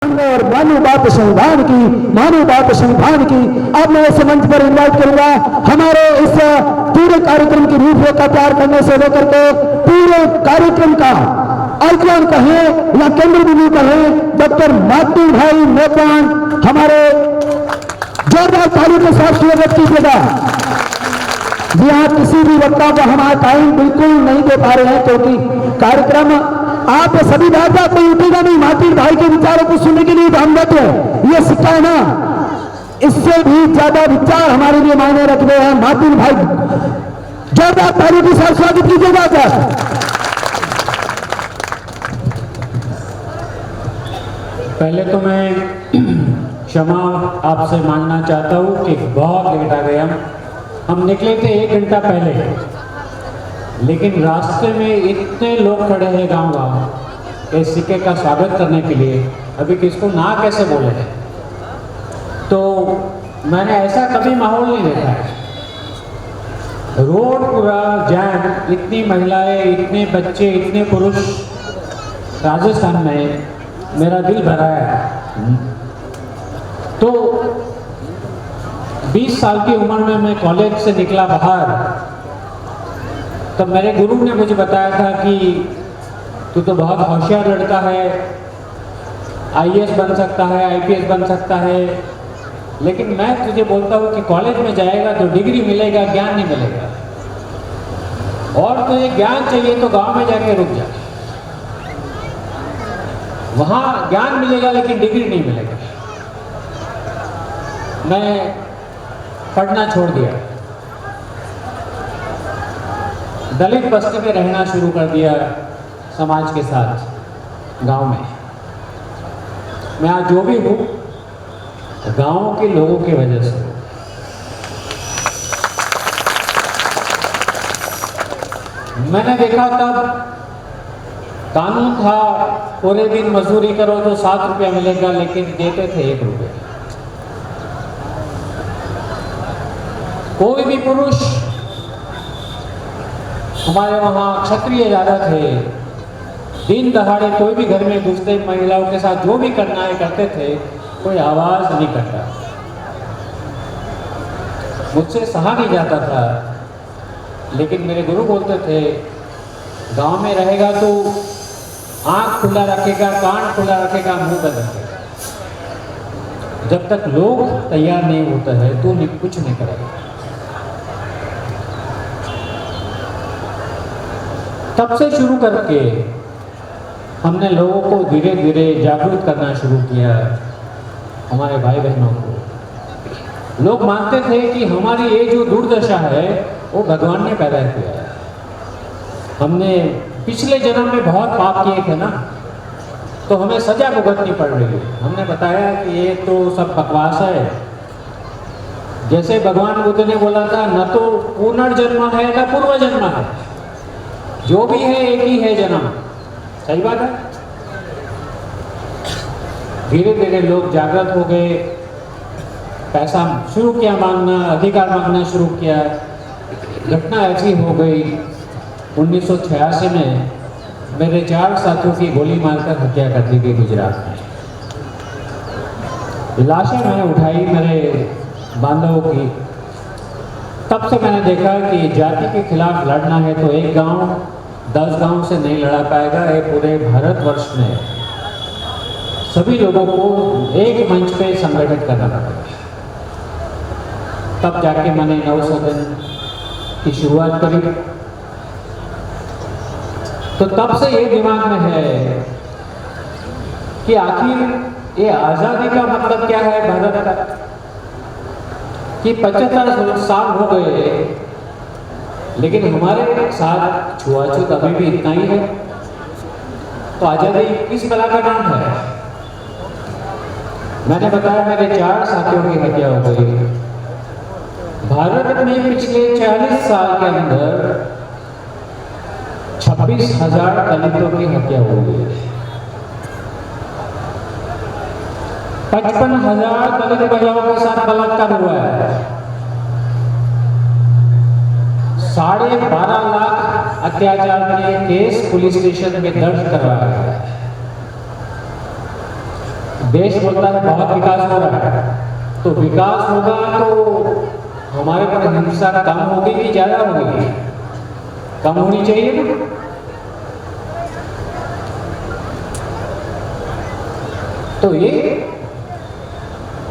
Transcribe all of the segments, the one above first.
और मानववाद संविधान की मानववाद संविधान की। अब मैं इस मंच पर इन्वाइट करूंगा हमारे इस पूरे कार्यक्रम की रूपरेखा तैयार करने से लेकर के पूरे कार्यक्रम का आइकॉन कहें या केंद्र बिंदु कहें डॉक्टर मातू भाई मेहमान, हमारे जोरदार ताली के साथ स्वागत कीजिएगा। जी हाँ, किसी भी वक्ता को हमारा टाइम बिल्कुल नहीं दे पा रहे हैं क्योंकि कार्यक्रम आप सभी बात कोई उठेगा नहीं। मातू भाई के विचारों को सुनने के लिए तो हम बैठे हैं, ये सिक्का है ना, इससे भी ज्यादा विचार हमारे लिए मायने रखते हैं। मातू भाई जोरदार ताली के साथ स्वागत कीजिएगा सर। पहले तो मैं क्षमा आपसे मांगना चाहता हूँ कि बहुत लेट आ गए हम निकले थे 1 घंटा पहले, लेकिन रास्ते में इतने लोग खड़े हैं गांव इस सिक्के का स्वागत करने के लिए, अभी किसको ना कैसे बोले हैं। तो मैंने ऐसा कभी माहौल नहीं देखा है। रोड पूरा जैम, इतनी महिलाएं, इतने बच्चे, इतने पुरुष, राजस्थान में मेरा दिल भरा है। तो 20 साल की उम्र में मैं कॉलेज से निकला बाहर, तब मेरे गुरु ने मुझे बताया था कि तू तो बहुत होशियार लड़का है, आईएएस बन सकता है, आईपीएस बन सकता है, लेकिन मैं तुझे बोलता हूँ कि कॉलेज में जाएगा तो डिग्री मिलेगा, ज्ञान नहीं मिलेगा। और तुझे ज्ञान चाहिए तो गांव में जाके रुक जा, वहां ज्ञान मिलेगा लेकिन डिग्री नहीं मिलेगा। मैं पढ़ना छोड़ दिया, दलित बस्ती में रहना शुरू कर दिया समाज के साथ गांव में। मैं आज जो भी हूं गांव के लोगों की वजह से। मैंने देखा तब कानून था पूरे दिन मजदूरी करो तो 7 रुपया मिलेगा, लेकिन देते थे 1 रुपया। कोई भी पुरुष, हमारे वहाँ क्षत्रिय ज्यादा थे, दिन दहाड़े कोई भी घर में घुसते महिलाओं के साथ जो भी करना है करते थे, कोई आवाज नहीं करता। मुझसे सहा नहीं जाता था, लेकिन मेरे गुरु बोलते थे गांव में रहेगा तो आंख खुला रखेगा, कान खुला रखेगा, मुंह बंद रखेगा। जब तक लोग तैयार नहीं होता है तो कुछ नहीं करेगा। तब से शुरू करके हमने लोगों को धीरे धीरे जागरूक करना शुरू किया, हमारे भाई बहनों को। लोग मानते थे कि हमारी ये जो दुर्दशा है वो भगवान ने पैदा किया है। हमने पिछले जन्म में बहुत पाप किए थे ना, तो हमें सजा भुगतनी पड़ रही है। हमने बताया कि ये तो सब बकवास है। जैसे भगवान बुद्ध ने बोला था, न तो पुनर्जन्म है न पूर्व जन्म है, जो भी है एक ही है जन्म। सही बात है। धीरे धीरे लोग जागृत हो गए, पैसा शुरू किया मांगना, अधिकार मांगना शुरू किया। घटना ऐसी हो गई 1986 में मेरे 4 साथियों की गोली मारकर हत्या कर दी गई गुजरात में। लाशें मैंने उठाई मेरे बांधवों की। तब से मैंने देखा कि जाति के खिलाफ लड़ना है तो एक गांव 10 गांव से नहीं लड़ा पाएगा। ये पूरे भारतवर्ष में सभी लोगों को एक मंच पे संगठित करना पड़ेगा। तब जाके मैंने नव सदन की शुरुआत करी। तो तब से ये दिमाग में है कि आखिर ये आजादी का मतलब क्या है भारत का, कि 75 साल हो गए लेकिन हमारे साथ छुआछूत अभी भी इतना ही है। तो आजादी किस बला का नाम है? मैंने बताया मेरे 4 साथियों की हत्या हो गई। भारत में पिछले 40 साल के अंदर 26,000 दलितों की हत्या हो गई। 55,000 दलित महिलाओं के साथ बलात्कार हुआ है। 12.5 लाख अत्याचार के केस पुलिस स्टेशन में दर्ज करवाया गया है। देश बोलता है बहुत विकास हो रहा है, तो विकास होगा तो हमारे पर हिंसा कम होगी कि ज्यादा होगी? कम होनी चाहिए ना। तो ये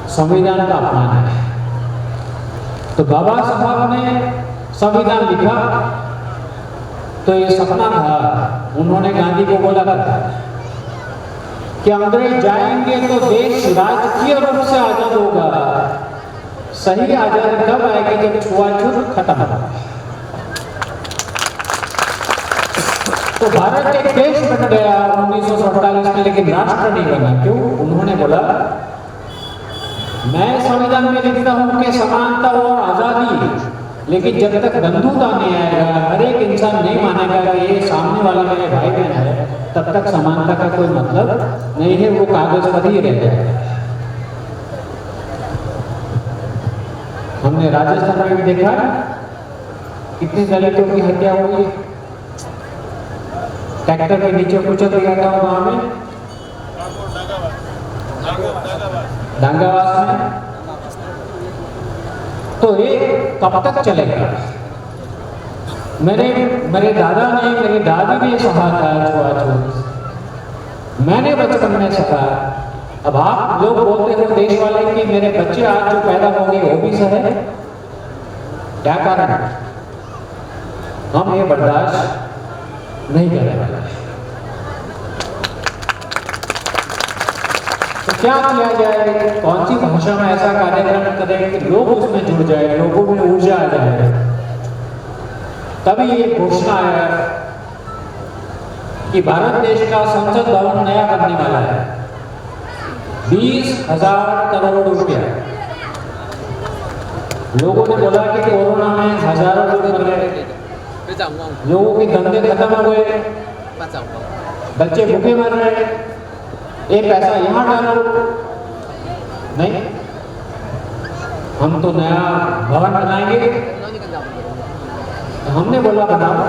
संविधान का अपमान है। तो बाबा साहब ने संविधान लिखा तो ये सपना था, उन्होंने गांधी को बोला था कि अंग्रेज जाएंगे तो देश राजकीय रूप से आजाद होगा। सही आजादी कब आएगी? जब छुआछूत खत्म होगा। तो भारत एक देश बन गया 1947 में, लेकिन राष्ट्र नहीं बना। क्यों? उन्होंने बोला मैं संविधान में लिखता हूं कि समानता और आजादी, लेकिन जब तक बंधुता नहीं आएगा, हर एक इंसान नहीं मानेगा कि ये सामने वाला मेरे भाई बहन है, तब तक समानता का कोई मतलब नहीं है, वो कागज पर ही रह जाएगा। हमने राजस्थान में भी देखा कितनी दलितों की हत्या हुई, ट्रैक्टर के नीचे कुचल दिया था वहां में डांगावास में। तो ये कब तक चलेगा? मेरे दादा ने, मेरी दादी ने सहा था छुआछूत, मैंने बचपन में सहा। अब आप लोग बोलते हो देश वाले कि मेरे बच्चे आज जो पैदा हो गए वो भी सहे, क्या कारण है? हम ये बर्दाश्त नहीं करने वाले। तो क्या किया जाए? कौन सी भाषा में ऐसा कार्यक्रम करें कि लोग उसमें जुड़ जाए, लोगों में ऊर्जा आ जाए? तभी ये घोषणा आया कि भारत देश का संसद भवन नया बनने वाला है, 20,000 करोड़ रुपया। लोगों ने बोला कि कोरोना में हजारों लोग मर गए, लोगों के धंधे खत्म हो गए, बच्चे भूखे मर रहे, ये पैसा यहां डालो। नहीं, हम तो नया भवन बनाएंगे। तो हमने बोला बनाओ,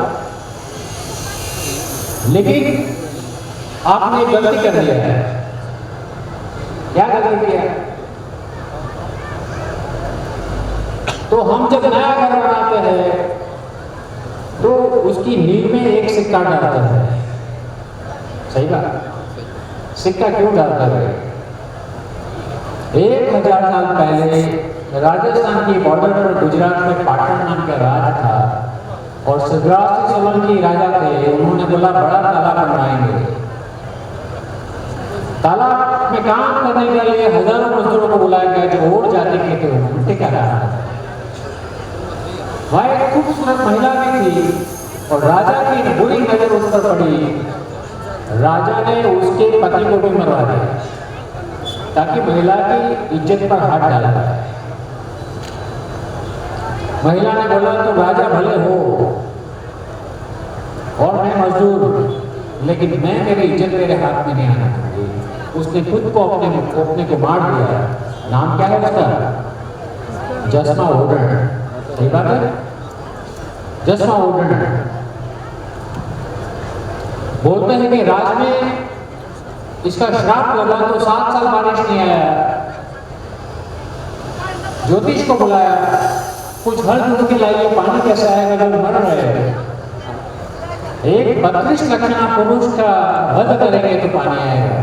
लेकिन आपने गलती कर दिया है। क्या गलती किया? तो हम जब नया घर बनाते हैं तो उसकी नींव में एक सिक्का डालते हैं। सही बात? सिक्का क्यों डालता है? 1000 साल पहले राजस्थान की बॉर्डर पर गुजरात में पाटन नाम का राज था और शिवराज सिंह सोलंकी राजा थे। उन्होंने बोला बड़ा तालाब बनवाएंगे। तालाब में काम करने के लिए हजारों मजदूरों को बुलाया गया जो और जाति के थे। उनके क्या कारण है? वह एक खूबसूरत महिला भी थी और राजा की बुरी नजर उस पर पड़ी। राजा ने उसके पति को भी मरवा दिया ताकि महिला की इज्जत पर हाथ डाला। महिला ने बोला तो राजा भले हो और मैं मजदूर, लेकिन मैं मेरी इज्जत मेरे हाथ में नहीं आना चाहिए। उसने खुद को अपने को मार दिया। नाम क्या है उसका? जस्मा ओडन। सही बात है, जस्मा ओडन। बोलते हैं कि राज में इसका श्राप लगा तो 7 साल बारिश नहीं आया। ज्योतिष को बुलाया, कुछ हल ढूंढ के लाइए, पानी कैसे आएगा जब मर रहे हैं। एक 32 लक्षणा पुरुष का वध करेंगे तो पानी आएगा।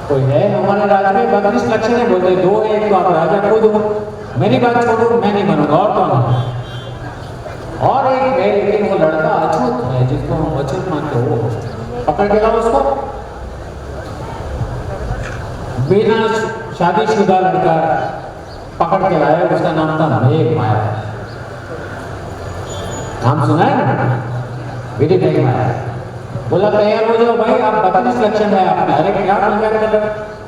कोई है हमारे राज्य में 32 लक्षण? बोलते 2 है, एक तो आप राजा खुद हो। मेरी बात छोड़ो, मैं नहीं बनूंगा। और कौन है? और एक है, लेकिन वो लड़का अछूत है, जिसको हम अछूत मानते हो। पकड़ के लाओ उसको। बिना शादीशुदा लड़का पकड़ के लाया, उसका नाम था मेघ माया। नाम सुना है ना? मेरी मेघ माया। बोला तैयार हो जाओ भाई, आप 32 लक्षण है आपने। अरे क्या मजाक कर रहे,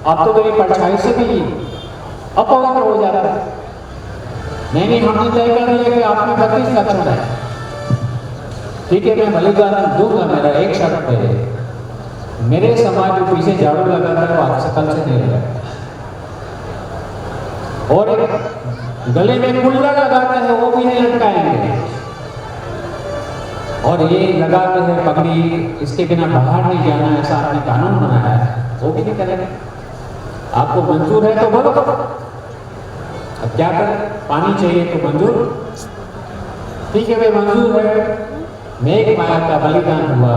आप तो मेरी परछाई से भी अपवित्र हो जाता है। नहीं, हमने तय कर लिया कि आप में 32 लक्षण है। ठीक है, मैं बलिदान दूंगा, मेरा एक शर्त है, मेरे समाज जो पीछे झाड़ू लगाता है वो शकल से नहीं लगाता, और एक गले में कुल्ला लगाता है वो भी नहीं लटकाएंगे। और ये लगाते हैं पगड़ी, इसके बिना बाहर नहीं जाना, ऐसा आपने कानून बनाया है, वो भी नहीं करेंगे। आपको मंजूर है तो बोलो, अब क्या करें, पानी चाहिए तो मंजूर, ठीक है भाई मंजूर है। मेघ माया का बलिदान हुआ,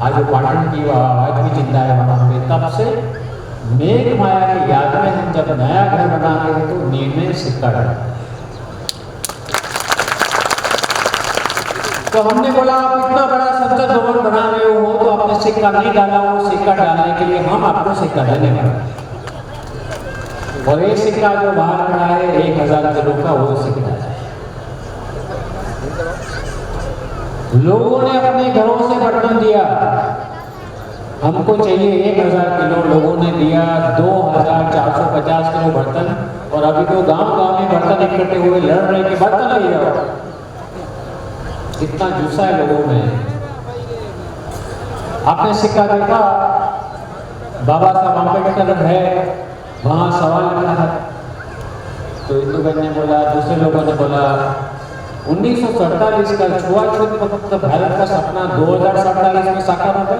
आज वो पाटन की आज भी जिंदा है वहां पे। तब से मेघ माया की याद में हम जब नया घर बनाते हैं तो नींव में सिक्का डालते हैं। तो हमने बोला आप इतना बड़ा संसद भवन बना रहे हो तो आपने सिक्का नहीं डाला, वो सिक्का डालने के लिए हम आपको सिक्का देने वाले। और ये सिक्का जो बाहर खड़ा है 1000 किलो का, वो सिक्का है। लोगों ने अपने घरों से बर्तन दिया, हमको चाहिए 1000 किलो, लोगों ने दिया 2450 किलो बर्तन। और अभी तो गांव-गांव में बर्तन इकट्ठे हुए लड़ रहे कि बर्तन ले जाओ, इतना गुस्सा है लोगों में। आपने सिक्का देखा, बाबा साहब अम्बेडकर है, वहां सवाल लिखा है। तो इंदुबेन ने बोला, दूसरे लोगों ने बोला 1947 का छुआछूत मुक्त भारत का सपना 2047 में साकार होगा।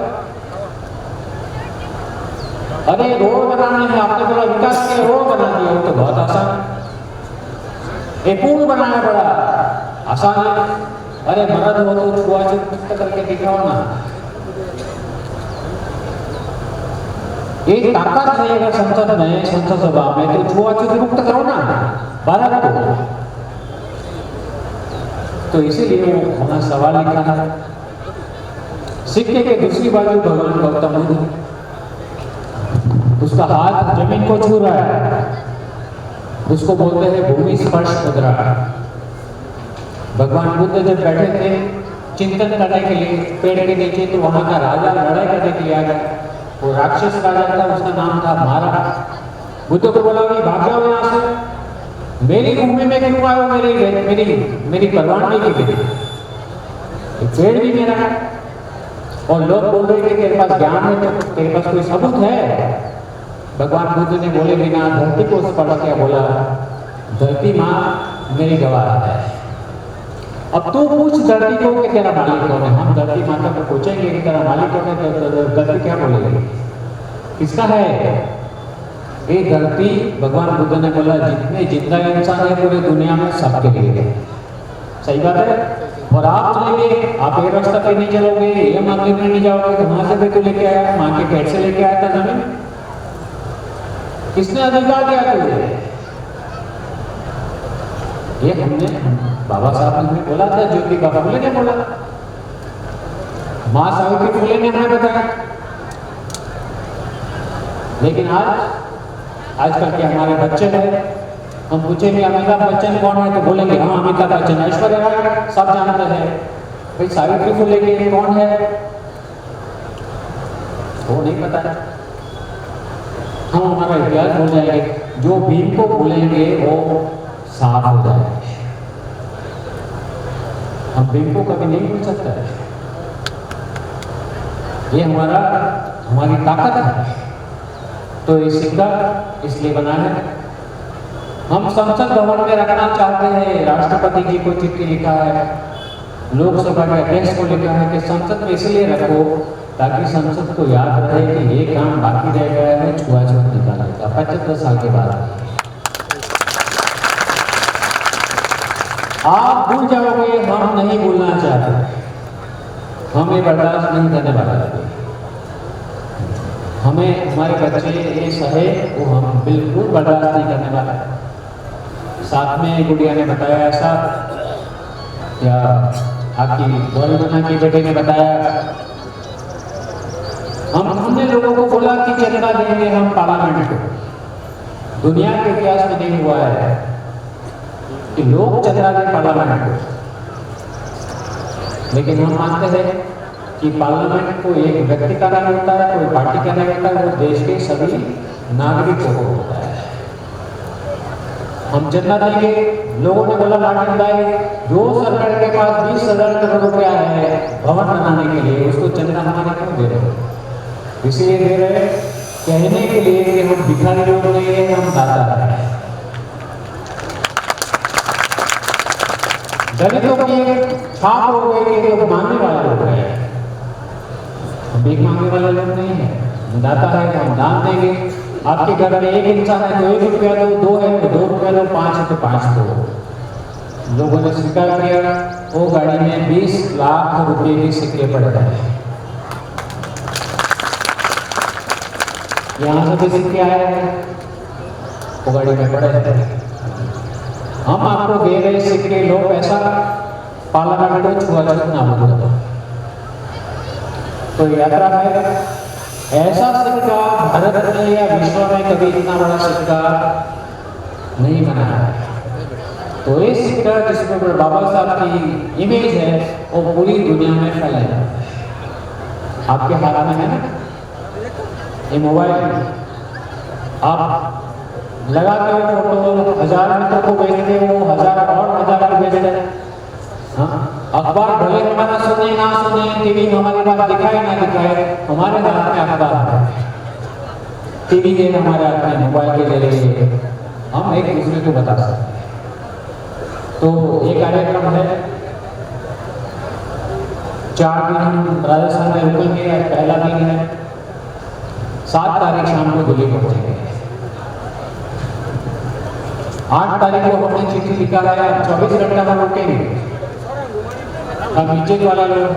अरे रोड बनाने में आपने बोला विकास के रोड बना दिया, वो तो बहुत आसान। एक पुल बनाना बड़ा आसान है, अरे मर्द हो तो छुआछूत मुक्त करके दिखाओ ना। एक ताकत है अगर संसद में, संसद सभा में, तो छुआछूत मुक्त करो ना भारत को। तो इसीलिए वो वहां सवाल लिखा है। सिक्के के दूसरी बाजू भगवान गौतम बुद्ध, उसका हाथ जमीन को छू रहा है, उसको बोलते हैं भूमि स्पर्श मुद्रा। भगवान बुद्ध जब बैठे थे चिंतन करने के लिए पेड़ के नीचे, तो वहां का राजा लड़ाई करने के लिए आ गया। वो राक्षस राजा था, उसका नाम था मारा। बुद्ध को बोला भाई भाग जाओ यहाँ से, मेरी भूमि में क्यों आए हो, मेरी परवाह नहीं की, पेड़ भी मेरा है। और लोग बोल रहे थे तेरे पास ज्ञान है तो तेरे पास कोई सबूत है। भगवान बुद्ध ने बोले बिना धरती को स्पर्श किया, बोला धरती माँ मेरी गवाह है। अब तू पूछ धरती को कि तेरा मालिक कौन है। हम धरती माता को पूछेंगे कि तेरा मालिक कौन है, तो धरती क्या बोलेगी, किसका है ये धरती। भगवान बुद्ध ने बोला जितने जिंदा इंसान है पूरी दुनिया में सबके लिए। सही बात है। और आप चलेंगे, आप ये रास्ता पे नहीं चलोगे, ये मांगे में नहीं जाओगे, तो वहां से भी तो लेके आया, माँ के पेट से लेके आया था जमीन, किसने अधिकार दिया तुझे। ये हमने बाबा साहब ने बोला था, ज्योतिबा फुले ने बोला, माँ सावित्री फुले ने हमें बताया। लेकिन आजकल के हमारे बच्चे हैं, हम पूछेंगे अमिताभ बच्चन कौन है तो बोलेंगे हाँ अमिताभ बच्चन। ऐश्वर्या राय सब जानते हैं, भाई सावित्री फुले के कौन है वो नहीं पता है। हम हमारा इतिहास भूल जाएंगे, जो भीम को भूलेंगे वो साफ हो जाएंगे। हम भीम को कभी नहीं भूल सकते। ये हमारी ताकत है। तो ये सिक्का इसलिए बना है। हम संसद भवन में रखना चाहते हैं। राष्ट्रपति जी को चिट्ठी लिखा है, लोकसभा के अध्यक्ष को लिखा है कि संसद में इसलिए रखो ताकि संसद को याद रहे कि ये काम बाकी रह गया है, छुआछूत निकालने का 75 साल के बाद। आप भूल जाओगे, हम नहीं भूलना चाहते, हम ये बर्दाश्त नहीं करने वाले। हमें हमारे बच्चे ये सहे वो हम बिल्कुल बर्दाश्त नहीं करने वाले। साथ में गुड़िया ने बताया ऐसा, या आपकी गोलमना की बेटे ने बताया, हमने लोगों को बोला कि चंदा देंगे हम पार्लियामेंट को। दुनिया के इतिहास में नहीं हुआ है कि लोग चंदा दें पार्लियामेंट को। लेकिन हम मानते हैं कि पार्लियामेंट को एक व्यक्ति का नहीं होता है, कोई पार्टी का नहीं होता है, वो देश के सभी नागरिकों को होता है। हम चंदा देंगे। लोगों ने बोला लाठन भाई, जो सरकार के पास 20,000 करोड़ रुपया है भवन बनाने के लिए, उसको चंदा हमारे क्यों दे रहे हैं? इसलिए दे रहे कहने के लिए कि हम भिखारी लोग नहीं है, हम दाता है। दलितों की छाप हो गए कि लोग मांगने वाले लोग हैं, हम भीख मांगने वाले लोग नहीं है। दाता है तो हम दान देंगे। आपके घर में एक इंसान है तो 1 रुपया दो, 2 है तो 2 रुपया दो, 5 है तो 5 दो। लोगों ने स्वीकार किया। वो गाड़ी में 20 लाख रुपए के सिक्के पड़ गए। यहाँ से भी सिक्के आए हैं, वो गाड़ी में पड़े थे। हम आपको दे रहे सिक्के, लो पैसा, पार्लियामेंट को छुआछूत ना बोलो। तो यात्रा में ऐसा सिक्का भारत में या विश्व में कभी इतना बड़ा सिक्का नहीं बना है। तो ये सिक्का जिसमें बाबा साहब की इमेज है वो पूरी दुनिया में फैला है। आपके हाथ में है ना ये मोबाइल, आप लगाते हो फोटो, 1000 मित्रों को भेजते हो, 1000 और 1000 को भेजते हैं। हाँ, अखबार भले हमारा सुने ना सुने, टीवी हमारी बात दिखाए ना दिखाए, हमारे हाथ में अखबार है, टीवी के हमारे हाथ में, मोबाइल के जरिए हम एक दूसरे को बता सकते हैं। तो ये कार्यक्रम है, 4 दिन हम राजस्थान में रुकेंगे। आज पहला दिन है, 7 तारीख शाम को दिल्ली पहुंचेंगे। 8 तारीख को हमने चिट्ठी लिखा है, 24 घंटा हम रुकेंगे। हम नीचे वाला लोग,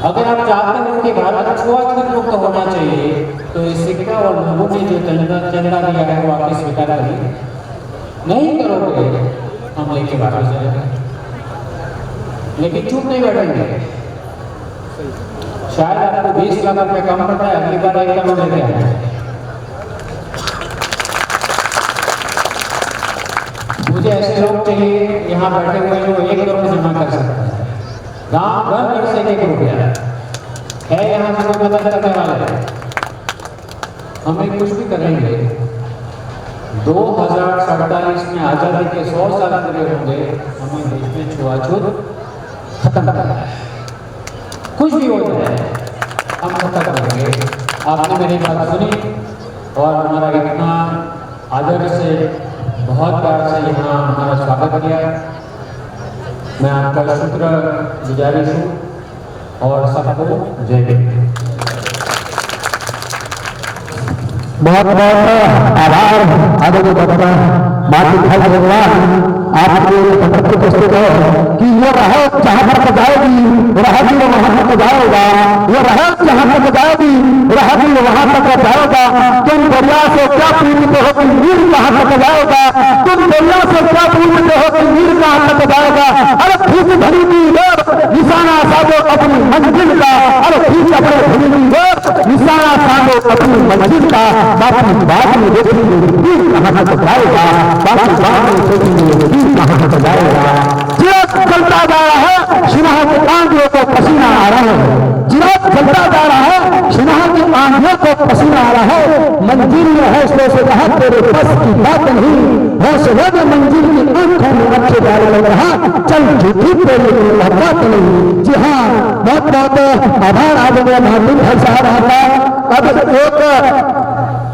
अगर आप चाहते हो कि भारत छुआछूत मुक्त होना चाहिए तो इस सिक्का और लोगों ने जो चंदा दिया है वो आपकी स्वीकार करिए। नहीं करोगे हम लेके वापस जाएंगे, लेकिन चुप नहीं बैठेंगे। शायद आपको 20 लाख रुपए कम पड़ता है, अगली बार 1 करोड़ लेके आए। मुझे ऐसे लोग चाहिए यहाँ बैठे हुए जो 1 करोड़ जमा कर सकते हैं। गांव घर से 1 रुपया है, यहाँ से कोई मदद करने वाला है, हमें कुछ भी करेंगे। 2047 में आजादी के 100 साल पूरे होंगे, हमें देश में छुआछूत खत्म करना है। कुछ भी हो जाए हम खत्म करेंगे। आपने मेरी बात सुनी और हमारा इतना आदर से, बहुत प्यार से यहाँ हमारा स्वागत किया। मैं आपका शुक्र गुजारिश हूँ और सबको जय हिंद। बहुत बहुत आभार आदरणीय डॉक्टर मातृ भाई भगवान, आपके प्रति प्रस्तुत है कि ये रहा जहाँ पर जाएगी रहा भी वहाँ तक जाएगा, ये रहा जहाँ तक जाएगी रहा भी वहाँ तक जाएगा। तुम दरिया से क्या पूछते हो कि नीर कहाँ तक जाएगा, तुम दरिया से क्या पूछते हो कि नीर कहाँ तक जाएगा। अरे ठीक धरी की निशाना साधो अपनी मंजिल का, अरे ठीक अपने धरी की निशाना साधो अपनी मंजिल का। बाकी बाद में देखेंगे कहाँ तक जाएगा, बाकी बाद में देखेंगे कहाँ तक जाएगा। चिराग चलता जा रहा है, सिन्हा के आंधियों को पसीना आ रहा है। चिराग चलता जा रहा है, सिन्हा की आंधियों को पसीना आ रहा है। मंजिल में हौसले से कहा तेरे बस की बात नहीं, हौसले में मंजिल की आंखों में अच्छे डाल लग रहा, चल झूठी तेरी बात नहीं। जी हाँ, बहुत बहुत आभार आदरणीय महादेव भाई साहब। आता अब एक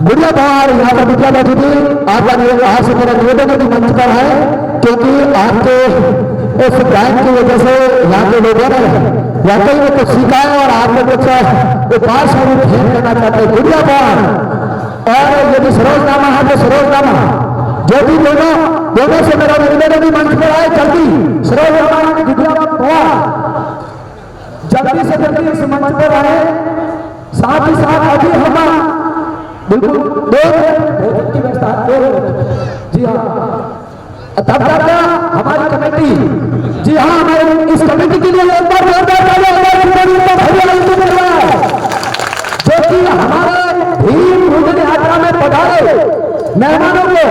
बुढ़िया बाहर यहाँ पर बिटिया बैठी थी, आपका यहाँ से मेरा निवेदन भी मंच पर है, क्योंकि आपके उस गायन की वजह से यहाँ के लोगों ने वाकई में कुछ सीखा है और आपने कुछ उपाय स्वरूप भेंट करना चाहते हैं। बुढ़िया बाहर और यदि सरोजनामा है तो सरोजनामा, जो भी दोनों से मेरा निवेदन भी मंच पर आए, जल्दी सरोजनामा जल्दी से जल्दी इस मंच पर आए। साथ ही साथ अभी हम बिल्कुल भोजन की व्यवस्था, जी हाँ, तब तक हमारी कमेटी, जी हाँ, हमारे इस कमेटी के लिए एक बार जो कि हमारे भीम भोजन यात्रा में पधारे मेहमानों को